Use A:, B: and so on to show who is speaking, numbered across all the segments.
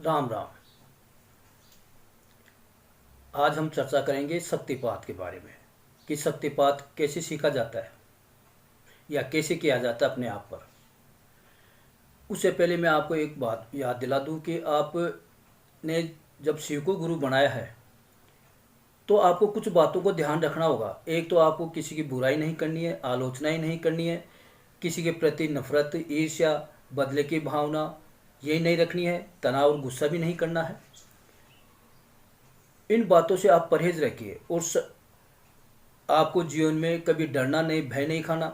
A: राम राम। आज हम चर्चा करेंगे शक्तिपात के बारे में कि शक्तिपात कैसे सीखा जाता है या कैसे किया जाता है अपने आप पर। उससे पहले मैं आपको एक बात याद दिला दूं कि आपने जब शिव को गुरु बनाया है तो आपको कुछ बातों को ध्यान रखना होगा। एक तो आपको किसी की बुराई नहीं करनी है, आलोचना ही नहीं करनी है, किसी के प्रति नफरत, ईर्ष्या, बदले की भावना ये नहीं रखनी है, तनाव और गुस्सा भी नहीं करना है। इन बातों से आप परहेज रखिए और आपको जीवन में कभी डरना नहीं, भय नहीं खाना।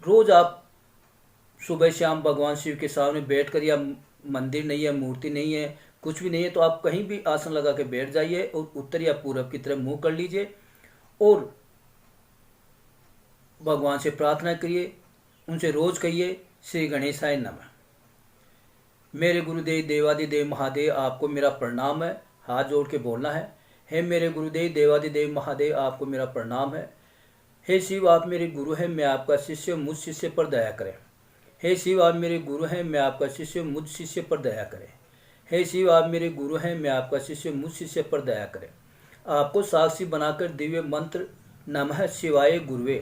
A: रोज आप सुबह शाम भगवान शिव के सामने बैठ कर, या मंदिर नहीं है, मूर्ति नहीं है, कुछ भी नहीं है, तो आप कहीं भी आसन लगा के बैठ जाइए और उत्तर या पूरब की तरफ मुंह कर लीजिए और भगवान से प्रार्थना करिए। उनसे रोज कहिए, श्री गणेशाय नमः। मेरे गुरुदेव देवादिदेव महादेव, आपको मेरा प्रणाम है। हाथ जोड़ के बोलना है, हे मेरे गुरुदेव देवादिदेव महादेव, आपको मेरा प्रणाम है। हे शिव, आप मेरे गुरु हैं, मैं आपका शिष्य, मुझ शिष्य पर दया करें। हे शिव, आप मेरे गुरु हैं, मैं आपका शिष्य, मुझ शिष्य पर दया करें। हे शिव, आप मेरे गुरु हैं, मैं आपका शिष्य, मुझ शिष्य पर दया करें। आपको साक्षी बनाकर दिव्य मंत्र नमः शिवाय गुरुवे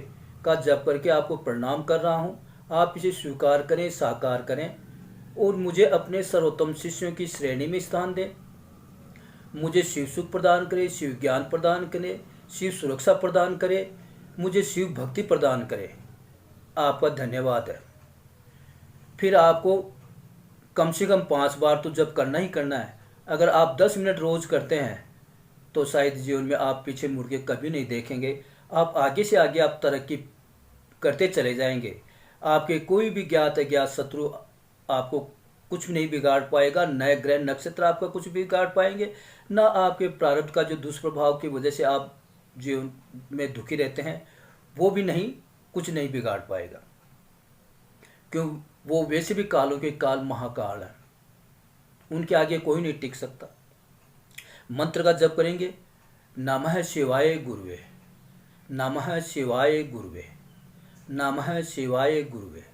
A: का जप करके आपको प्रणाम कर रहा हूँ। आप इसे स्वीकार करें, साकार करें और मुझे अपने सर्वोत्तम शिष्यों की श्रेणी में स्थान दें। मुझे शिव सुख प्रदान करे, शिव ज्ञान प्रदान करे, शिव सुरक्षा प्रदान करे, मुझे शिव भक्ति प्रदान करे। आपका धन्यवाद है। फिर आपको कम से कम 5 बार तो जब करना ही करना है। अगर आप 10 मिनट रोज करते हैं तो शायद जीवन में आप पीछे मुड़ के कभी नहीं देखेंगे। आप आगे से आगे आप तरक्की करते चले जाएंगे। आपके कोई भी ज्ञात अज्ञात शत्रु आपको कुछ भी नहीं बिगाड़ पाएगा। नए ग्रह नक्षत्र आपका कुछ भी बिगाड़ पाएंगे ना। आपके प्रारब्ध का जो दुष्प्रभाव की वजह से आप जीवन में दुखी रहते हैं वो भी नहीं, कुछ नहीं बिगाड़ पाएगा, क्यों वो वैसे भी कालों के काल महाकाल है। उनके आगे कोई नहीं टिक सकता। मंत्र का जप करेंगे, नमः शिवाय गुरुवे, नमः शिवाय गुरुवे, नमः शिवाय गुरुवे,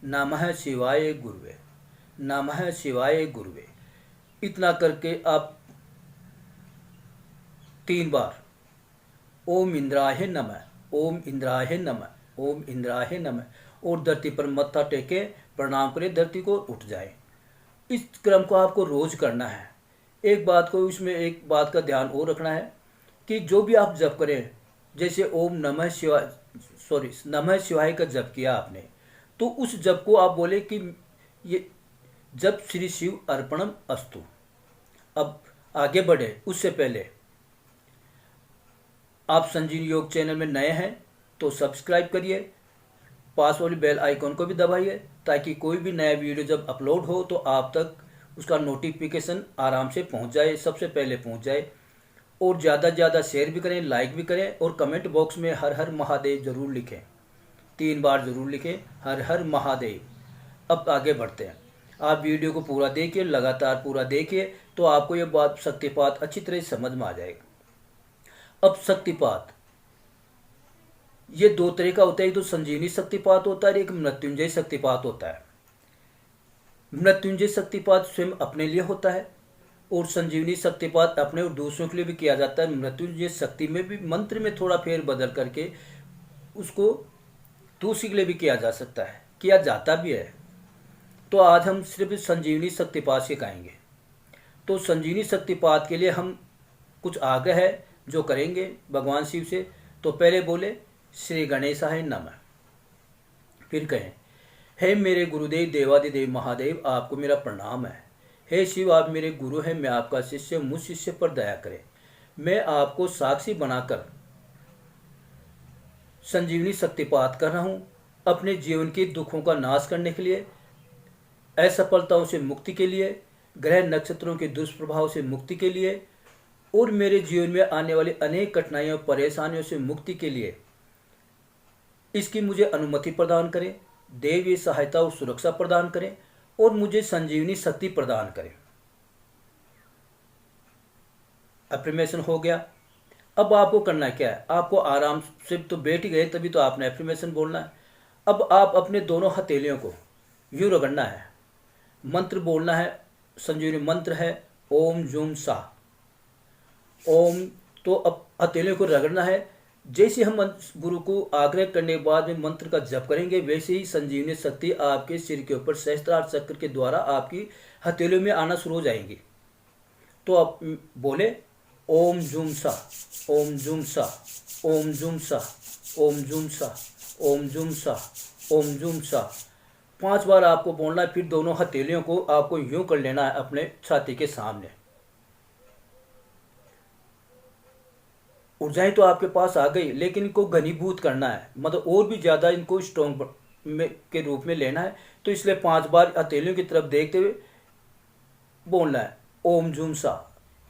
A: नमः शिवाय गुरुवे, नमः शिवाय गुरुवे। इतना करके आप 3 बार ओम इंद्राय नमः, ओम इंद्राय नमः, ओम इंद्राय नमः और धरती पर मत्था टेके प्रणाम करें, धरती को उठ जाए। इस क्रम को आपको रोज करना है। एक बात को इसमें एक बात का ध्यान और रखना है कि जो भी आप जप करें, जैसे ओम नमः शिवाय, नमः शिवाय का जप किया आपने, तो उस जप को आप बोले कि ये जप श्री शिव अर्पणम अस्तु। अब आगे बढ़े उससे पहले आप संजीवनी योग चैनल में नए हैं तो सब्सक्राइब करिए, पास वाली बेल आइकॉन को भी दबाइए ताकि कोई भी नया वीडियो जब अपलोड हो तो आप तक उसका नोटिफिकेशन आराम से पहुंच जाए, सबसे पहले पहुंच जाए। और ज़्यादा से ज़्यादा शेयर भी करें, लाइक भी करें और कमेंट बॉक्स में हर हर महादेव जरूर लिखें। 3 बार जरूर लिखें, हर हर महादेव। अब आगे बढ़ते हैं। आप वीडियो को पूरा देखिए, लगातार पूरा देखिए तो आपको ये बात शक्तिपात अच्छी तरह समझ में आ जाएगा। अब शक्तिपात ये 2 तरह का होता है। एक तो संजीवनी शक्तिपात होता है, एक मृत्युंजय शक्तिपात होता है। मृत्युंजय शक्तिपात स्वयं अपने लिए होता है और संजीवनी शक्तिपात अपने और दूसरों के लिए भी किया जाता है। मृत्युंजय शक्ति में भी मंत्र में थोड़ा फेर बदल करके उसको दूसरे के लिए भी किया जा सकता है, किया जाता भी है। तो आज हम सिर्फ संजीवनी शक्तिपात सिखाएंगे। तो संजीवनी शक्तिपात के लिए हम कुछ आग्रह है जो करेंगे भगवान शिव से। तो पहले बोले श्री गणेशाय नमः, फिर कहें हे मेरे गुरुदेव देवादिदेव महादेव, आपको मेरा प्रणाम है। हे शिव, आप मेरे गुरु हैं, मैं आपका शिष्य, मुझ शिष्य पर दया करें। मैं आपको साक्षी बनाकर संजीवनी शक्तिपात कर रहा हूँ अपने जीवन के दुखों का नाश करने के लिए, असफलताओं से मुक्ति के लिए, ग्रह नक्षत्रों के दुष्प्रभाव से मुक्ति के लिए और मेरे जीवन में आने वाली अनेक कठिनाइयों परेशानियों से मुक्ति के लिए इसकी मुझे अनुमति प्रदान करें, देवी सहायता और सुरक्षा प्रदान करें और मुझे संजीवनी शक्ति प्रदान करें। एफर्मेशन हो गया। अब आपको करना क्या है, आपको आराम से तो बैठ ही गए तभी तो आपने एफर्मेशन बोलना है। अब आप अपने दोनों हथेलियों को यूं रगड़ना है, मंत्र बोलना है संजीवनी मंत्र है ओम जूम सा। ओम, तो अब हथेलियों को रगड़ना है। जैसे हम गुरु को आग्रह करने के बाद में मंत्र का जप करेंगे, वैसे ही संजीवनी शक्ति आपके सिर के ऊपर सहस्त्रार चक्र के द्वारा आपकी हथेलियों में आना शुरू हो जाएंगी। तो आप बोले ओम जूम सा, ओम जूम सा, ओम जूम सा, ओम जूम सा, ओम जूम सा, ओम जूम सा। 5 बार आपको बोलना है। फिर दोनों हथेलियों को आपको यूं कर लेना है अपने छाती के सामने। ऊर्जाएं तो आपके पास आ गई, लेकिन इनको घनीभूत करना है, मतलब और भी ज़्यादा इनको स्ट्रॉन्ग में के रूप में लेना है। तो इसलिए 5 बार हथेलियों की तरफ देखते हुए बोलना है ओम जूम सा,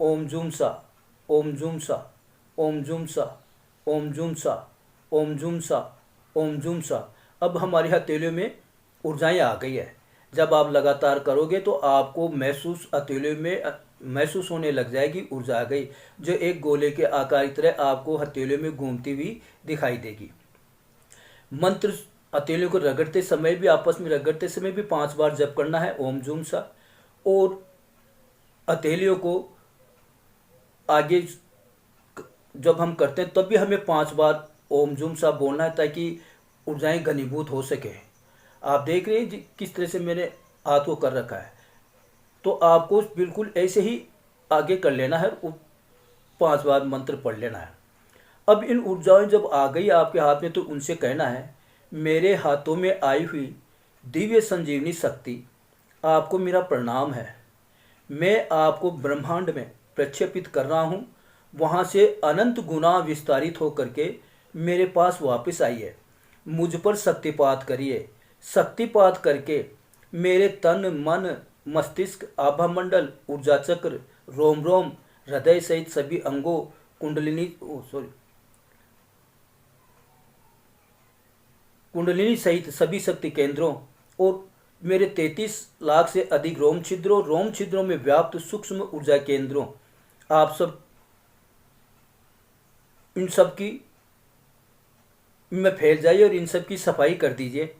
A: ओम जूम सा, ओम जूम सा, ओम जूम सा, ओम जूम सा, ओम जूम सा, ओम जूम सा। अब हमारी हथेलियों में ऊर्जाएं आ गई है। जब आप लगातार करोगे तो आपको महसूस हथेलियों में महसूस होने लग जाएगी, ऊर्जा आ गई, जो एक गोले के आकार की तरह आपको हथेलियों में घूमती हुई दिखाई देगी। मंत्र हथेलियों को रगड़ते समय भी, आपस में रगड़ते समय भी 5 बार जप करना है ओम जूम सा। और हथेलियों को आगे जब हम करते हैं तब भी हमें 5 बार ओम जूम सा बोलना है, ताकि ऊर्जाएं घनीभूत हो सके। आप देख रहे हैं किस तरह से मैंने हाथ को कर रखा है। तो आपको बिल्कुल ऐसे ही आगे कर लेना है, 5 बार मंत्र पढ़ लेना है। अब इन ऊर्जाएं जब आ गई आपके हाथ में, तो उनसे कहना है मेरे हाथों में आई हुई दिव्य संजीवनी शक्ति आपको मेरा प्रणाम है। मैं आपको ब्रह्मांड में प्रक्षेपित कर रहा हूँ। वहाँ से अनंत गुना विस्तारित होकर के मेरे पास वापस आइए। मुझ पर शक्तिपात करिए। शक्तिपात करके मेरे तन मन मस्तिष्क आभा मंडल ऊर्जा चक्र रोम रोम हृदय सहित सभी अंगों कुंडलिनी सहित सभी शक्ति केंद्रों और मेरे 33 लाख से अधिक रोम छिद्रों में व्याप्त सूक्ष्म ऊर्जा केंद्रों, आप सब इन सब की में फैल जाइए और इन सब की सफाई कर दीजिए।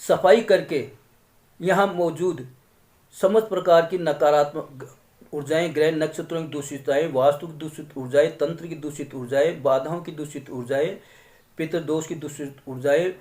A: सफाई करके यहाँ मौजूद समस्त प्रकार की नकारात्मक ऊर्जाएं, ग्रह नक्षत्रों की दूषित ऊर्जाएं, वास्तु की दूषित ऊर्जाएं, तंत्र की दूषित ऊर्जाएं, बाधाओं की दूषित ऊर्जाएं, पितृदोष की दूषित ऊर्जाएं,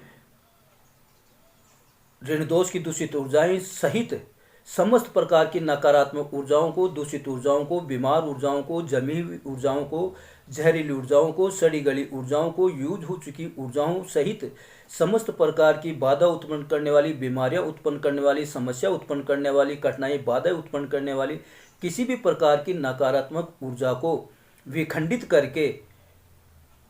A: ऋण दोष की दूषित ऊर्जाएं सहित समस्त प्रकार की नकारात्मक ऊर्जाओं को, दूषित ऊर्जाओं को, बीमार ऊर्जाओं को, जमी हुई ऊर्जाओं को, जहरीली ऊर्जाओं को, सड़ी गली ऊर्जाओं को, यूज हो चुकी ऊर्जाओं सहित समस्त प्रकार की बाधा उत्पन्न करने वाली, बीमारियां उत्पन्न करने वाली, समस्या उत्पन्न करने वाली, कठिनाई बाधा उत्पन्न करने वाली किसी भी प्रकार की नकारात्मक ऊर्जा को विखंडित करके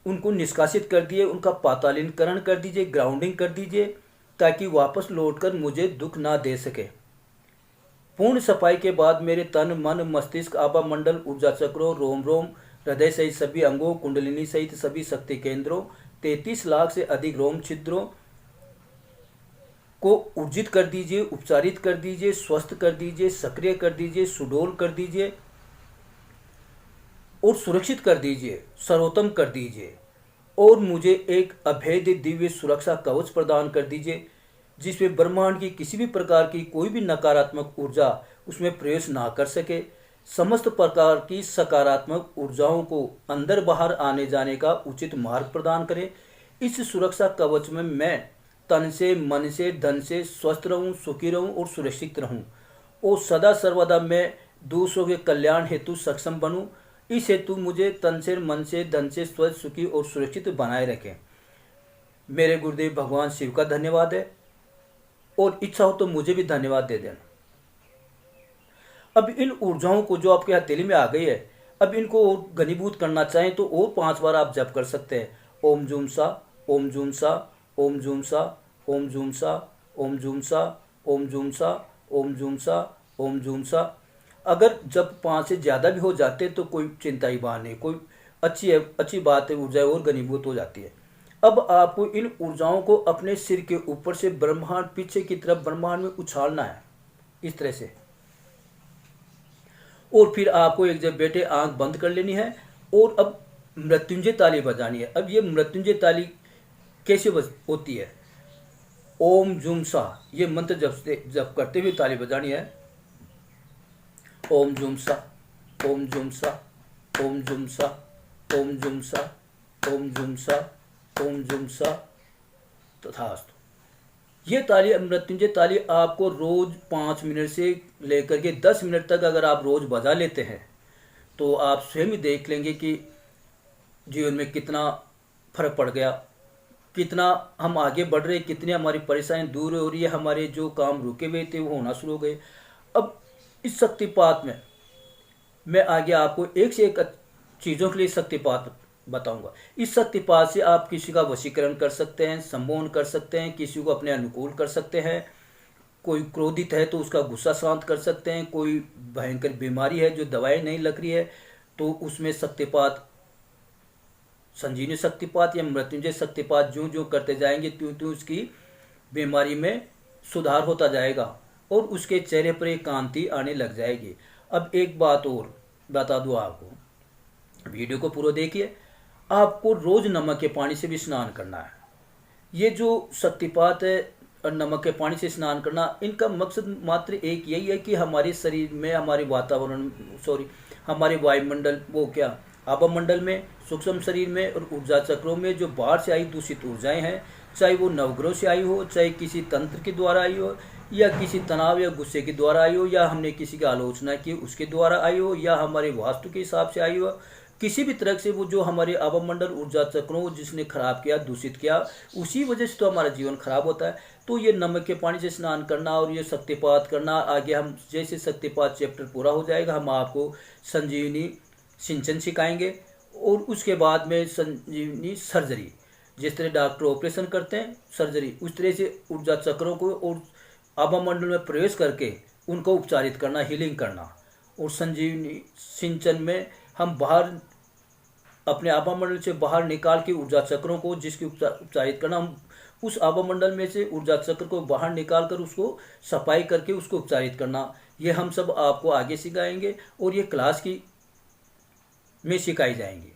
A: उनको निष्कासित कर दिए, उनका पातालीकरण कर दीजिए, ग्राउंडिंग कर दीजिए, ताकि वापस लौटकर मुझे दुख ना दे सके। पूर्ण सफाई के बाद मेरे तन मन मस्तिष्क आभा मंडल ऊर्जा चक्रों रोम रोम हृदय सहित सभी अंगों कुंडलिनी सहित सभी शक्ति केंद्रों 33 लाख से अधिक रोम छिद्रों को ऊर्जित कर दीजिए, उपचारित कर दीजिए, स्वस्थ कर दीजिए, सक्रिय कर दीजिए, सुडौल कर दीजिए और सुरक्षित कर दीजिए, सर्वोत्तम कर दीजिए। और मुझे एक अभेद्य दिव्य सुरक्षा कवच प्रदान कर दीजिए, जिसमें ब्रह्मांड की किसी भी प्रकार की कोई भी नकारात्मक ऊर्जा उसमें प्रवेश ना कर सके। समस्त प्रकार की सकारात्मक ऊर्जाओं को अंदर बाहर आने जाने का उचित मार्ग प्रदान करें। इस सुरक्षा कवच में मैं तन से, मन से, धन से स्वस्थ रहूं, सुखी रहूं और सुरक्षित रहूं और सदा सर्वदा मैं दूसरों के कल्याण हेतु सक्षम बनूं। इस हेतु मुझे तन से, मन से, धन से स्वस्थ, सुखी और सुरक्षित बनाए रखें। मेरे गुरुदेव भगवान शिव का धन्यवाद है, और इच्छा हो तो मुझे भी धन्यवाद दे देना। अब इन ऊर्जाओं को जो आपके हथेली में आ गई है, अब इनको और घनीभूत करना चाहें तो और 5 बार आप जप कर सकते हैं। ओम जूम सा, ओम जूम सा, ओम जूम सा, ओम जूम सा, ओम जूम सा, ओम जूम सा, ओम जूम सा, ओम जूम सा। अगर जब 5 से ज़्यादा भी हो जाते तो कोई चिंता ही बात नहीं, कोई अच्छी बात है, ऊर्जाएं और घनीभूत हो जाती है। अब आपको इन ऊर्जाओं को अपने सिर के ऊपर से ब्रह्मांड पीछे की तरफ ब्रह्मांड में उछालना है, इस तरह से। और फिर आपको एक जब बैठे आंख बंद कर लेनी है और अब मृत्युंजय ताली बजानी है। अब ये मृत्युंजय ताली कैसे होती है? ओम जूम सा, ये मंत्र जब करते हुए ताली बजानी है। ओम जुम सा, ओम जुम सा, ओम जुम सा, ओम जुम सा, ओम जुम सा, ओम जुम सा, तथास्तु। ये ताली, मृत्युंजय ताली आपको रोज 5 मिनट से लेकर के 10 मिनट तक अगर आप रोज बजा लेते हैं तो आप स्वयं ही देख लेंगे कि जीवन में कितना फर्क पड़ गया, कितना हम आगे बढ़ रहे, कितनी हमारी परेशानी दूर हो रही है, हमारे जो काम रुके हुए थे वो होना शुरू हो गए। अब इस शक्तिपात में मैं आगे आपको एक से एक चीज़ों के लिए शक्तिपात बताऊंगा। इस शक्तिपात से आप किसी का वशीकरण कर सकते हैं, सम्मोहन कर सकते हैं, किसी को अपने अनुकूल कर सकते हैं, कोई क्रोधित है तो उसका गुस्सा शांत कर सकते हैं, कोई भयंकर बीमारी है जो दवाई नहीं लग रही है तो उसमें शक्तिपात, संजीवनी शक्तिपात या मृत्युंजय शक्तिपात जो जो करते जाएंगे त्यों त्यों उसकी बीमारी में सुधार होता जाएगा और उसके चेहरे पर एक कांति आने लग जाएगी। अब एक बात और बता दूं आपको, वीडियो को पूरा देखिए। आपको रोज नमक के पानी से भी स्नान करना है। ये जो शक्तिपात है और नमक के पानी से स्नान करना, इनका मकसद मात्र एक यही है कि हमारे शरीर में, हमारे वातावरण, हमारे वायुमंडल, वो क्या आभामंडल में, सूक्ष्म शरीर में और ऊर्जा चक्रों में जो बाहर से आई दूषित ऊर्जाएं हैं, चाहे वो नवग्रहों से आई हो, चाहे किसी तंत्र के द्वारा आई हो, या किसी तनाव या गुस्से के द्वारा आई हो, या हमने किसी की आलोचना की उसके द्वारा आई हो, या हमारे वास्तु के हिसाब से आई हो, किसी भी तरह से वो जो हमारे आभामंडल ऊर्जा चक्रों जिसने खराब किया, दूषित किया, उसी वजह से तो हमारा जीवन खराब होता है। तो ये नमक के पानी से स्नान करना और ये शक्तिपात करना, आगे हम जैसे शक्तिपात चैप्टर पूरा हो जाएगा हम आपको संजीवनी सिंचन सिखाएंगे और उसके बाद में संजीवनी सर्जरी, जिस तरह डॉक्टर ऑपरेशन करते हैं सर्जरी, उस तरह से ऊर्जा चक्रों को और आभामंडल में प्रवेश करके उनको उपचारित करना, हीलिंग करना। और संजीवनी सिंचन में हम बाहर अपने आभामंडल से बाहर निकाल के ऊर्जा चक्रों को जिसकी उपचारित करना, हम उस आभामंडल में से ऊर्जा चक्र को बाहर निकाल कर उसको सफाई करके उसको उपचारित करना, ये हम सब आपको आगे सिखाएंगे और ये क्लास की में सिखाई जाएंगी,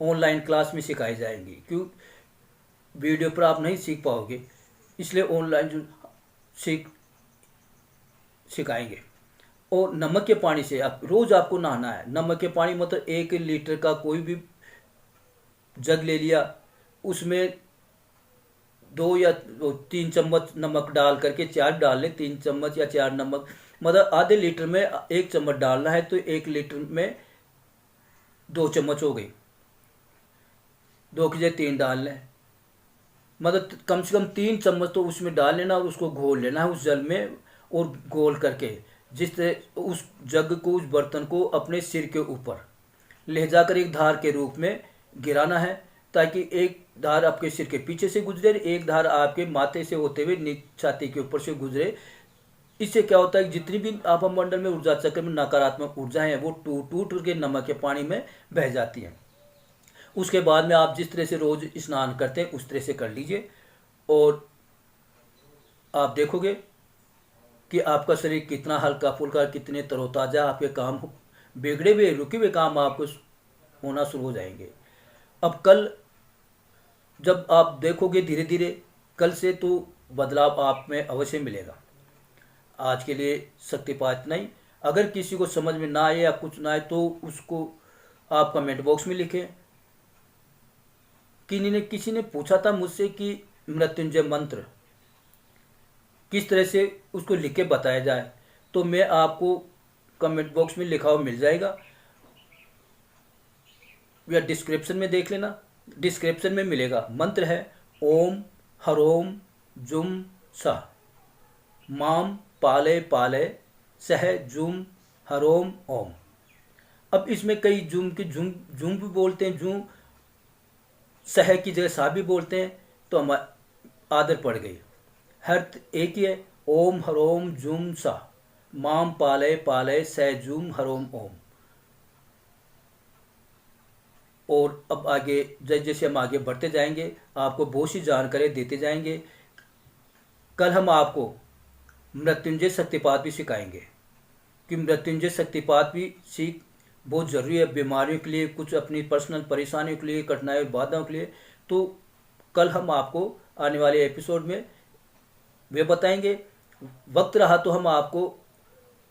A: ऑनलाइन क्लास में सिखाई जाएंगी। क्यों, वीडियो पर आप नहीं सीख पाओगे, इसलिए ऑनलाइन जो सिखाएंगे। और नमक के पानी से आप रोज आपको नहाना है। नमक के पानी मतलब 1 लीटर का कोई भी जग ले लिया, उसमें 2 या 3 चम्मच नमक डाल करके, 4 डाल लें, 3 चम्मच या 4 नमक, मतलब आधे लीटर में 1 चम्मच डालना है तो 1 लीटर में 2 चम्मच हो गई, 2 की जगह 3 डाल लें, मतलब कम से कम 3 चम्मच तो उसमें डाल लेना और उसको घोल लेना है उस जल में। और घोल करके जिस तरह उस जग को, उस बर्तन को अपने सिर के ऊपर ले जाकर एक धार के रूप में गिराना है, ताकि एक धार आपके सिर के पीछे से गुजरे, एक धार आपके माथे से होते हुए छाती के ऊपर से गुजरे। इससे क्या होता है कि जितनी भी आभामंडल में ऊर्जा चक्र में नकारात्मक ऊर्जा है वो टूट टूट के नमक के पानी में बह जाती हैं। उसके बाद में आप जिस तरह से रोज स्नान करते हैं उस तरह से कर लीजिए और आप देखोगे कि आपका शरीर कितना हल्का फुल्का, कितने तरोताजा, आपके काम बिगड़े हुए रुके हुए काम आपको होना शुरू हो जाएंगे। अब कल जब आप देखोगे धीरे धीरे, कल से तो बदलाव आप में अवश्य मिलेगा। आज के लिए शक्तिपात नहीं, अगर किसी को समझ में ना आए या कुछ ना आए तो उसको आप कमेंट बॉक्स में लिखें। किसी ने पूछा था मुझसे कि मृत्युंजय मंत्र किस तरह से उसको लिख के बताया जाए, तो मैं आपको कमेंट बॉक्स में लिखा हुआ मिल जाएगा या डिस्क्रिप्शन में देख लेना, डिस्क्रिप्शन में मिलेगा। मंत्र है ओम हरोम जुम सह माम पाले पाले सह जुम हरोम ओम। अब इसमें कई जुम की जुम जुम भी बोलते हैं, जुम सह की जगह सा भी बोलते हैं, तो हमारी आदत पड़ गई। अर्थ एक ही है, ओम हरोम जुम सा माम पाले पाले सह जुम हरोम ओम। और अब आगे जैसे जैसे हम आगे बढ़ते जाएंगे आपको बहुत सी जानकारी देते जाएंगे। कल हम आपको मृत्युंजय शक्तिपात भी सिखाएंगे कि मृत्युंजय शक्तिपात भी सीख बहुत ज़रूरी है बीमारियों के लिए, कुछ अपनी पर्सनल परेशानियों के लिए, कठिनाई बाधाओं के लिए। तो कल हम आपको आने वाले एपिसोड में वे बताएंगे। वक्त रहा तो हम आपको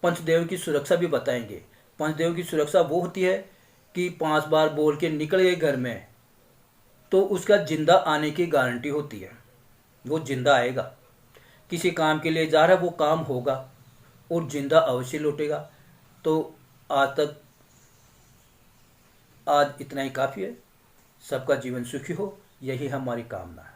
A: पंचदेव की सुरक्षा भी बताएंगे। पंचदेव की सुरक्षा वो होती है कि 5 बार बोल के निकल गए घर में तो उसका जिंदा आने की गारंटी होती है, वो जिंदा आएगा। किसी काम के लिए जा रहा है, वो काम होगा और जिंदा अवश्य लौटेगा। तो आज इतना ही काफ़ी है। सबका जीवन सुखी हो, यही हमारी कामना है।